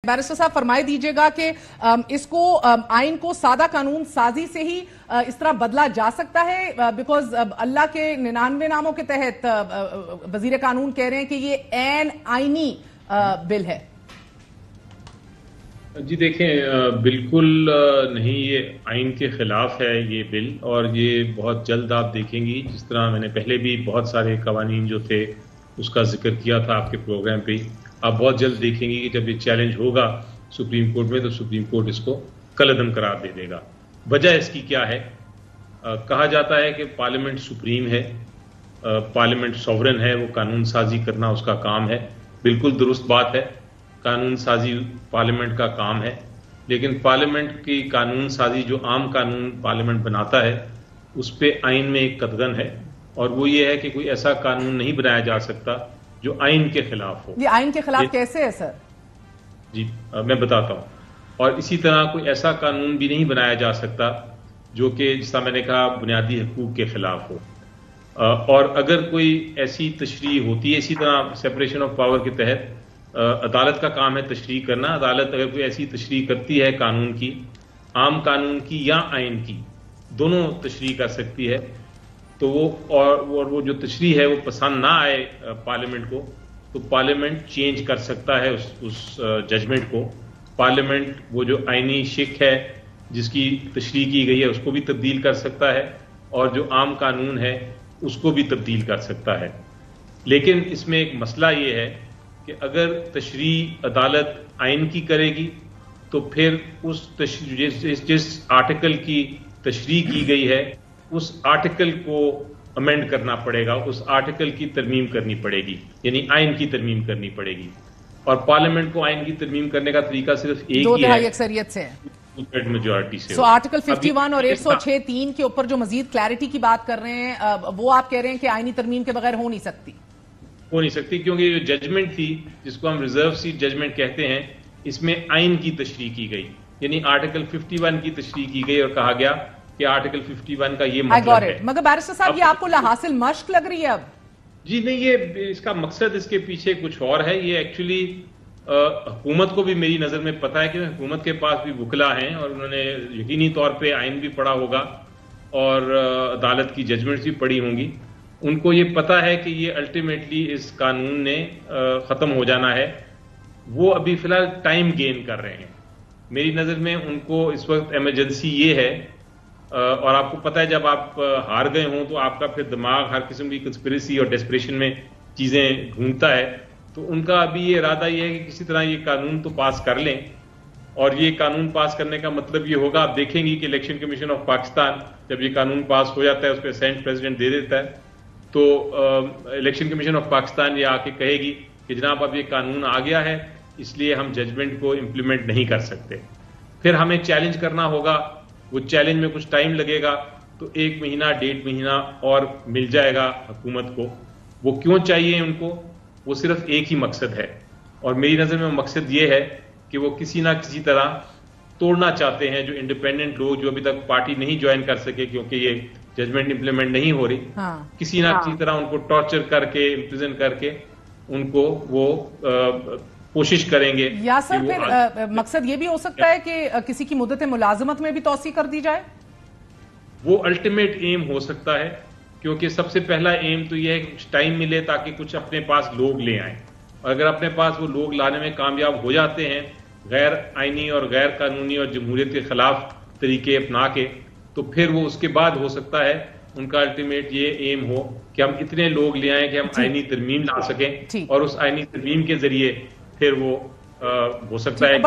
Barrister साहब फरमाए दीजिएगा कि इसको आइन को सादा कानून साजी से ही इस तरह बदला जा सकता है, बिकॉज अल्लाह के 99 नामों के तहत वजीर कानून कह रहे हैं कि ये ऐन आइनी बिल है। जी देखें, बिल्कुल नहीं, ये आइन के खिलाफ है ये बिल, और ये बहुत जल्द आप देखेंगी, जिस तरह मैंने पहले भी बहुत सारे कवानीन जो थे उसका जिक्र किया था आपके प्रोग्राम पे, आप बहुत जल्द देखेंगी कि जब ये चैलेंज होगा सुप्रीम कोर्ट में तो सुप्रीम कोर्ट इसको कलअदम करार दे देगा। वजह इसकी क्या है? कहा जाता है कि पार्लियामेंट सुप्रीम है, पार्लियामेंट सॉवरन है, वो कानून साजी करना उसका काम है। बिल्कुल दुरुस्त बात है, कानून साजी पार्लियामेंट का काम है, लेकिन पार्लियामेंट की कानून साजी जो आम कानून पार्लियामेंट बनाता है उस पे आइन में एक कतगन है, और वो ये है कि कोई ऐसा कानून नहीं बनाया जा सकता जो आइन के खिलाफ हो। ये आइन के खिलाफ कैसे है सर? जी मैं बताता हूँ। और इसी तरह कोई ऐसा कानून भी नहीं बनाया जा सकता जो कि, जिसका मैंने कहा, बुनियादी हकूक के खिलाफ हो। और अगर कोई ऐसी तशरीह होती है, इसी तरह सेपरेशन ऑफ पावर के तहत अदालत का काम है तशरीह करना। अदालत अगर कोई ऐसी तशरीह करती है कानून की, आम कानून की या आइन की, दोनों तशरीह कर सकती है, तो वो जो तशरीह है वो पसंद ना आए पार्लियामेंट को, तो पार्लियामेंट चेंज कर सकता है उस जजमेंट को। पार्लियामेंट वो जो आइनी शिक है जिसकी तशरीह की गई है उसको भी तब्दील कर सकता है, और जो आम कानून है उसको भी तब्दील कर सकता है। लेकिन इसमें एक मसला ये है कि अगर तशरीह अदालत आइन की करेगी तो फिर उस जिस आर्टिकल की तशरीह की गई है उस आर्टिकल को अमेंड करना पड़ेगा, उस आर्टिकल की तरमीम करनी पड़ेगी, यानी आइन की तरमीम करनी पड़ेगी। और पार्लियामेंट को आइन की तरमीम करने का तरीका सिर्फ एक ही है, अक्सरियत से, मेजॉरिटी से। सो आर्टिकल 51 और 106(3) के ऊपर जो मजीद क्लैरिटी की बात कर रहे हैं, वो आप कह रहे हैं कि आइनी तरमीम के बगैर हो नहीं सकती, क्योंकि जो जजमेंट थी जिसको हम रिजर्व सीट जजमेंट कहते हैं, इसमें आइन की तशरीह की गई, यानी आर्टिकल 51 की तशरीह की गई और कहा गया कि आर्टिकल 51 का ये मतलब है। मगर बैरिस्टर साहब, ये आपको हासिल मश्क लग रही है अब? जी नहीं, ये इसका मकसद, इसके पीछे कुछ और है। ये एक्चुअली हुकूमत को भी मेरी नजर में पता है कि हुकूमत के पास भी वकला हैं और उन्होंने यकीनी तौर पे आइन भी पढ़ा होगा और अदालत की जजमेंट्स भी पढ़ी होंगी। उनको ये पता है कि ये अल्टीमेटली इस कानून ने खत्म हो जाना है। वो अभी फिलहाल टाइम गेन कर रहे हैं। मेरी नजर में उनको इस वक्त इमरजेंसी ये है, और आपको पता है जब आप हार गए हों तो आपका फिर दिमाग हर किस्म की कंस्पिरेसी और डेस्परेशन में चीजें ढूंढता है। तो उनका अभी ये इरादा ये है कि किसी तरह ये कानून तो पास कर लें, और ये कानून पास करने का मतलब ये होगा, आप देखेंगे कि इलेक्शन कमीशन ऑफ पाकिस्तान जब ये कानून पास हो जाता है, उस पर असेंट प्रेसिडेंट दे देता है, तो इलेक्शन कमीशन ऑफ पाकिस्तान ये आके कहेगी कि जनाब अब ये कानून आ गया है, इसलिए हम जजमेंट को इम्प्लीमेंट नहीं कर सकते। फिर हमें चैलेंज करना होगा, वो चैलेंज में कुछ टाइम लगेगा, तो 1 महीना 1.5 महीना और मिल जाएगा हुकूमत को। वो क्यों चाहिए उनको? वो सिर्फ एक ही मकसद है, और मेरी नजर में मकसद ये है कि वो किसी ना किसी तरह तोड़ना चाहते हैं जो इंडिपेंडेंट लोग जो अभी तक पार्टी नहीं ज्वाइन कर सके क्योंकि ये जजमेंट इंप्लीमेंट नहीं हो रही। किसी ना किसी तरह उनको टॉर्चर करके, इम्प्रिजन करके उनको वो कोशिश करेंगे। या सर फिर मकसद ये भी हो सकता है कि किसी की मुद्दत मुलाजमत में भी तौसी कर दी जाए? वो अल्टीमेट एम हो सकता है, क्योंकि सबसे पहला एम तो ये है कि कुछ टाइम मिले ताकि कुछ अपने पास लोग ले आए, और अगर अपने पास वो लोग लाने में कामयाब हो जाते हैं गैर आइनी और गैर कानूनी और जमहूरियत के खिलाफ तरीके अपना के, तो फिर वो उसके बाद हो सकता है उनका अल्टीमेट ये एम हो कि हम इतने लोग ले आए कि हम आइनी तरमीम ला सकें, और उस आइनी तरमीम के जरिए फिर वो हो सकता है